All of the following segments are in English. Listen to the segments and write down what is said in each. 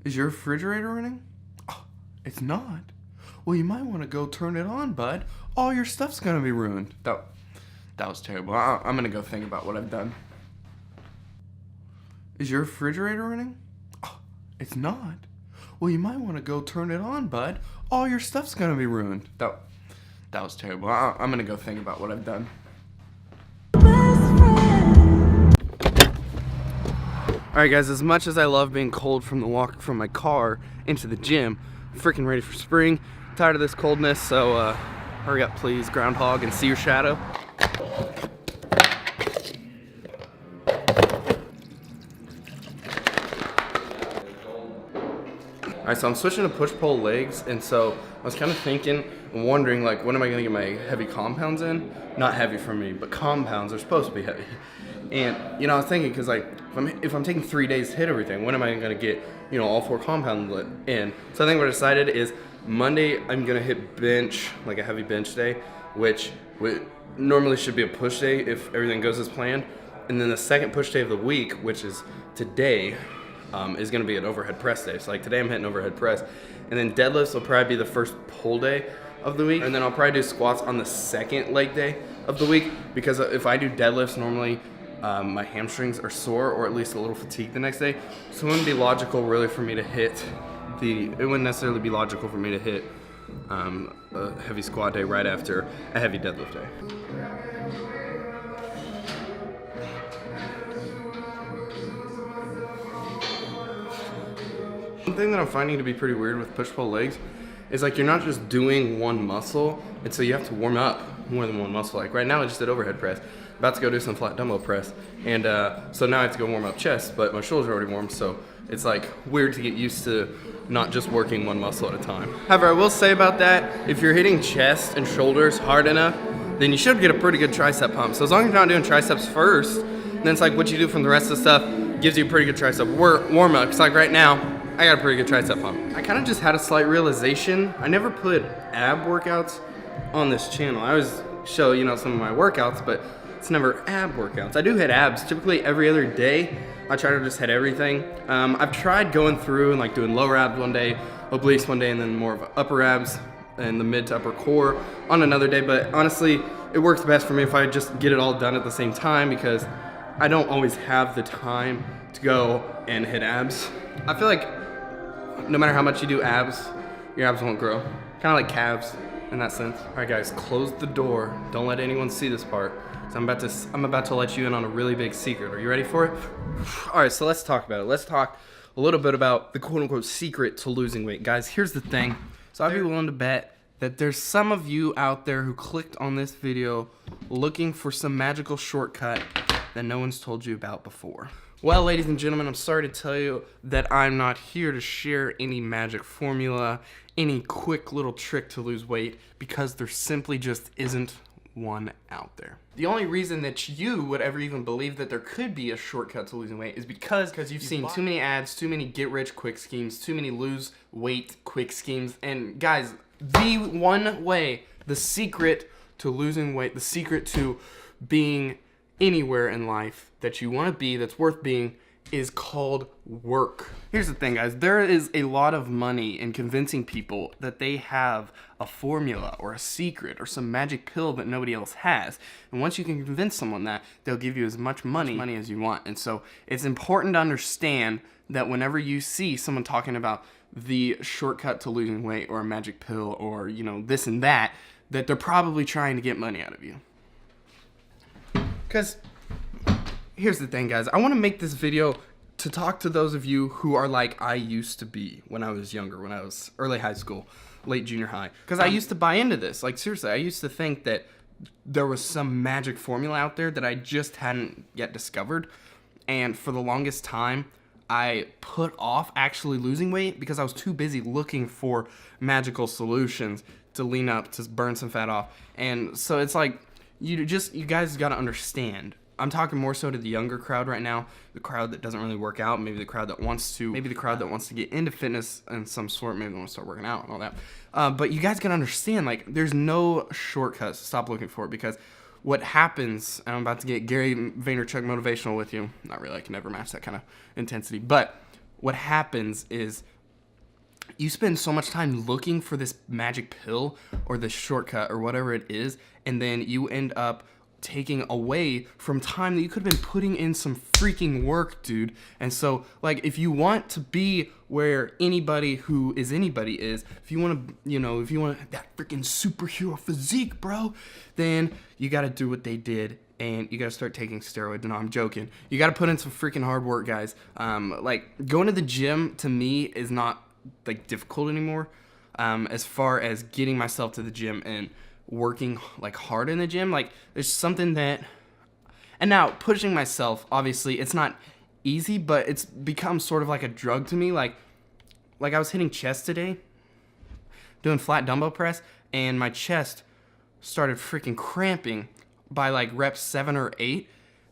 Is your refrigerator running? Oh, it's not. Well, you might want to go turn it on, bud. All your stuff's gonna be ruined. That was terrible. I'm gonna go think about what I've done. Is your refrigerator running? Oh, it's not. Well, you might want to go turn it on, bud. All your stuff's gonna be ruined. That was terrible. I'm gonna go think about what I've done. Alright guys, as much as I love being cold from the walk from my car into the gym, I'm freaking ready for spring. Tired of this coldness, so hurry up please, groundhog, and see your shadow. Alright, so I'm switching to push-pull legs, and so I was kind of thinking and wondering, like, when am I going to get my heavy compounds in? Not heavy for me, but compounds are supposed to be heavy. And, you know, I was thinking, because, like, if I'm taking 3 days to hit everything, when am I going to get, you know, all 4 compounds in? So I think what I decided is Monday I'm going to hit bench, like a heavy bench day, which normally should be a push day if everything goes as planned. And then the second push day of the week, which is today, is going to be an overhead press day. So like today I'm hitting overhead press, and then deadlifts will probably be the first pull day of the week, and then I'll probably do squats on the second leg day of the week, because if I do deadlifts normally my hamstrings are sore, or at least a little fatigued the next day, so it wouldn't be logical really for me to hit it wouldn't necessarily be logical for me to hit a heavy squat day right after a heavy deadlift day. One thing that I'm finding to be pretty weird with push-pull legs is like you're not just doing one muscle, and so you have to warm up more than one muscle. Like right now I just did overhead press, about to go do some flat dumbbell press, and so now I have to go warm up chest, but my shoulders are already warm, so it's like weird to get used to not just working one muscle at a time. However, I will say about that, if you're hitting chest and shoulders hard enough, then you should get a pretty good tricep pump. So as long as you're not doing triceps first, then it's like what you do from the rest of the stuff gives you a pretty good tricep warm up. It's like right now, I got a pretty good tricep pump. I kind of just had a slight realization. I never put ab workouts on this channel. I always show, you know, some of my workouts, but it's never ab workouts. I do hit abs typically every other day. I try to just hit everything. I've tried going through and like doing lower abs one day, obliques one day, and then more of upper abs and the mid to upper core on another day. But honestly, it works best for me if I just get it all done at the same time, because I don't always have the time to go and hit abs. I feel like no matter how much you do abs, your abs won't grow. Kind of like calves in that sense. All right guys, close the door. Don't let anyone see this part. So I'm about to let you in on a really big secret. Are you ready for it? All right, so let's talk about it. Let's talk a little bit about the quote unquote secret to losing weight. Guys, here's the thing. So I'd be willing to bet that there's some of you out there who clicked on this video looking for some magical shortcut that no one's told you about before. Well, ladies and gentlemen, I'm sorry to tell you that I'm not here to share any magic formula, any quick little trick to lose weight, because there simply just isn't one out there. The only reason that you would ever even believe that there could be a shortcut to losing weight is because you've seen too many ads, too many get rich quick schemes, too many lose weight quick schemes. And guys, the one way, the secret to losing weight, the secret to being anywhere in life that you want to be, that's worth being, is called work. Here's the thing, guys. There is a lot of money in convincing people that they have a formula or a secret or some magic pill that nobody else has. And once you can convince someone that, they'll give you as much money as you want. And so it's important to understand that whenever you see someone talking about the shortcut to losing weight or a magic pill or, you know, this and that they're probably trying to get money out of you. Because here's the thing, guys. I want to make this video to talk to those of you who are like I used to be when I was younger, when I was early high school, late junior high. Because I used to buy into this. Like, seriously, I used to think that there was some magic formula out there that I just hadn't yet discovered. And for the longest time, I put off actually losing weight because I was too busy looking for magical solutions to lean up, to burn some fat off. And so it's like, you guys got to understand. I'm talking more so to the younger crowd right now, the crowd that doesn't really work out, maybe the crowd that wants to get into fitness in some sort, maybe they want to start working out and all that. But you guys gotta understand, like, there's no shortcuts. Stop looking for it, because what happens, and I'm about to get Gary Vaynerchuk motivational with you. Not really, I can never match that kind of intensity, but what happens is you spend so much time looking for this magic pill or this shortcut or whatever it is, and then you end up taking away from time that you could have been putting in some freaking work, dude. And so, like, if you want to be where anybody who is anybody is, if you want to, if you want that freaking superhero physique, bro, then you got to do what they did. And you gotta start taking steroids. No, I'm joking. You gotta put in some freaking hard work, guys. Like, going to the gym, to me, is not, like, difficult anymore. As far as getting myself to the gym and working, like, hard in the gym. Like, there's something that... And now, pushing myself, obviously, it's not easy, but it's become sort of like a drug to me. Like I was hitting chest today, doing flat dumbbell press, and my chest started freaking cramping by like reps 7 or 8,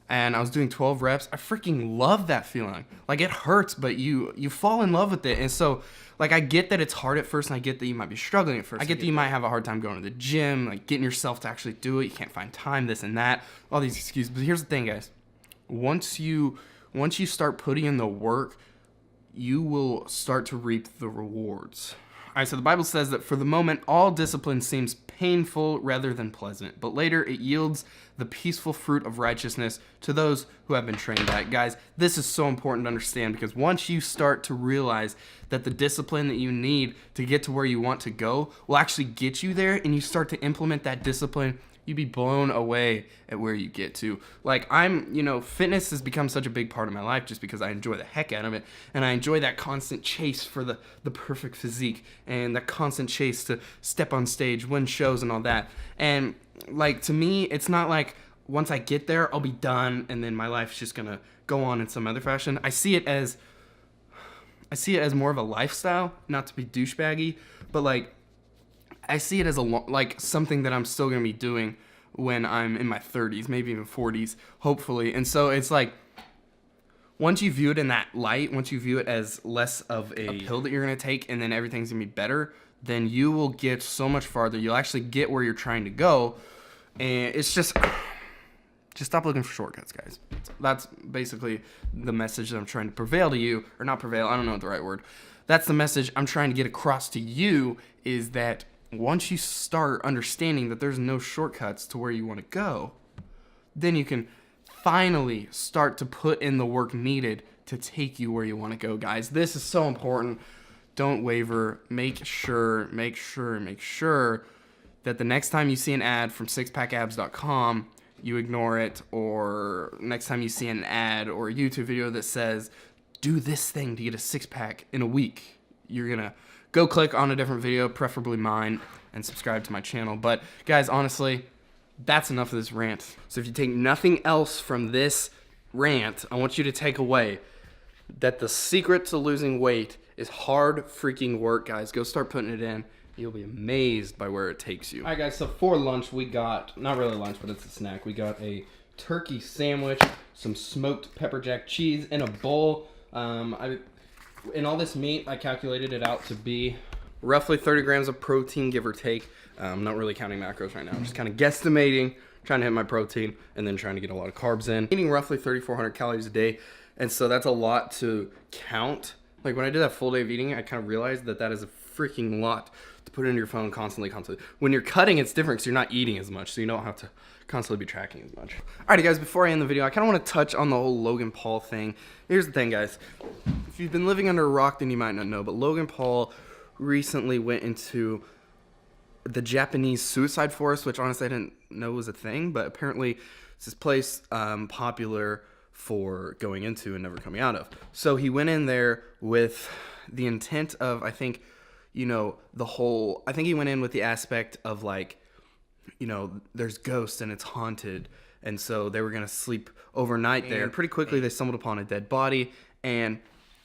and I was doing 12 reps. I freaking love that feeling. Like, it hurts, but you fall in love with it. And so, like, I get that it's hard at first, and I get that you might be struggling at first. I get that you might have a hard time going to the gym, like getting yourself to actually do it. You can't find time, this and that, all these excuses. But here's the thing, guys. Once you start putting in the work, you will start to reap the rewards. All right, so the Bible says that for the moment, all discipline seems painful rather than pleasant, but later it yields the peaceful fruit of righteousness to those who have been trained at it. Guys, this is so important to understand, because once you start to realize that the discipline that you need to get to where you want to go will actually get you there, and you start to implement that discipline, you'd be blown away at where you get to. Like, fitness has become such a big part of my life just because I enjoy the heck out of it, and I enjoy that constant chase for the perfect physique, and that constant chase to step on stage, win shows, and all that. And, like, to me, it's not like once I get there, I'll be done, and then my life's just gonna go on in some other fashion. I see it as more of a lifestyle, not to be douchebaggy, but, like, I see it as something that I'm still going to be doing when I'm in my 30s, maybe even 40s, hopefully. And so it's like, once you view it in that light, once you view it as less of a pill that you're going to take and then everything's going to be better, then you will get so much farther. You'll actually get where you're trying to go. And it's just stop looking for shortcuts, guys. That's basically the message that I'm trying to prevail to you, or not prevail, I don't know what the right word. That's the message I'm trying to get across to you, is that once you start understanding that there's no shortcuts to where you want to go, then you can finally start to put in the work needed to take you where you want to go, guys. This is so important. Don't waver. Make sure that the next time you see an ad from sixpackabs.com, you ignore it, or next time you see an ad or a YouTube video that says, do this thing to get a six-pack in a week, you're going to go click on a different video, preferably mine, and subscribe to my channel. But guys, honestly, that's enough of this rant. So if you take nothing else from this rant, I want you to take away that the secret to losing weight is hard freaking work, guys. Go start putting it in. You'll be amazed by where it takes you. All right, guys, so for lunch, we got, not really lunch, but it's a snack. We got a turkey sandwich, some smoked pepper jack cheese in a bowl. In all this meat, I calculated it out to be roughly 30 grams of protein, give or take. I'm not really counting macros right now. I'm just kind of guesstimating, trying to hit my protein, and then trying to get a lot of carbs in. Eating roughly 3,400 calories a day, and so that's a lot to count. Like, when I did that full day of eating, I kind of realized that that is a freaking lot to put into your phone constantly. When you're cutting, it's different because you're not eating as much, so you don't have to constantly be tracking as much. Alrighty, guys, before I end the video, I kind of want to touch on the whole Logan Paul thing. Here's the thing, guys. If you've been living under a rock, then you might not know, but Logan Paul recently went into the Japanese suicide forest, which honestly I didn't know was a thing, but apparently it's this place popular for going into and never coming out of. So he went in there with the intent of, I think he went in with the aspect of, like, there's ghosts and it's haunted, and so they were gonna sleep overnight there. And pretty quickly they stumbled upon a dead body, and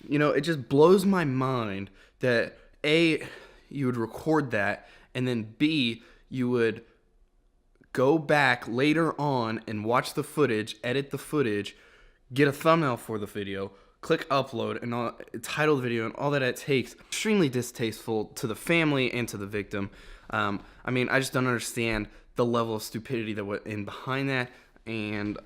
it just blows my mind that A, you would record that, and then B, you would go back later on and watch the footage, edit the footage, get a thumbnail for the video, click upload, and title the video, and all that it takes. Extremely distasteful to the family and to the victim. I just don't understand the level of stupidity that went in behind that. And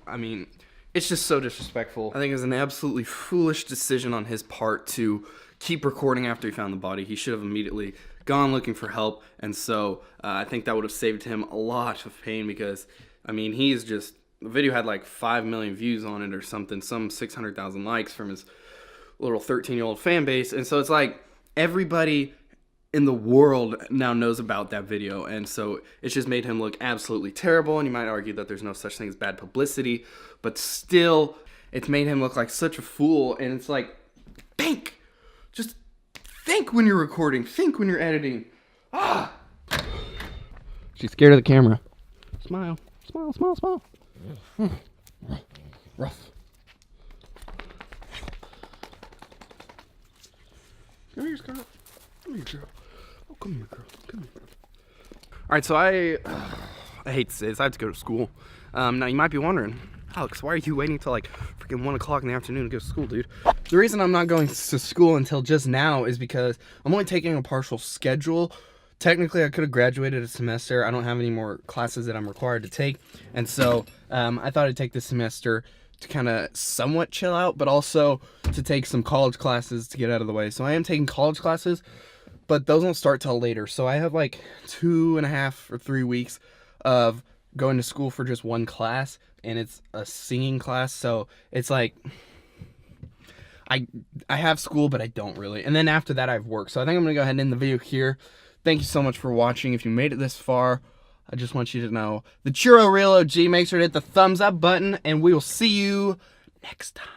It's just so disrespectful. I think it was an absolutely foolish decision on his part to keep recording after he found the body. He should have immediately gone looking for help, and so I think that would have saved him a lot of pain, because, I mean, he's just, the video had like 5 million views on it or something, some 600,000 likes from his little 13-year-old fan base, and so it's like everybody in the world now knows about that video, and so it's just made him look absolutely terrible. And you might argue that there's no such thing as bad publicity, but still, it's made him look like such a fool. And it's like, just think when you're recording, think when you're editing. She's scared of the camera. Smile, smile, smile, smile. Rough. Come here, Scarlett. Come here, girl. Oh, come here, girl. Come here. All right, so I hate to say this, I have to go to school. Now, you might be wondering, Alex, why are you waiting until like freaking 1 o'clock in the afternoon to go to school, dude? The reason I'm not going to school until just now is because I'm only taking a partial schedule. Technically, I could have graduated a semester. I don't have any more classes that I'm required to take. And so I thought I'd take this semester to kind of somewhat chill out, but also to take some college classes to get out of the way. So I am taking college classes, but those don't start till later. So I have like 2.5 or 3 weeks of going to school for just one class, and it's a singing class. So it's like, I have school, but I don't really. And then after that, I have work. So I think I'm going to go ahead and end the video here. Thank you so much for watching. If you made it this far, I just want you to know that you're a real OG. Make sure to hit the thumbs up button, and we will see you next time.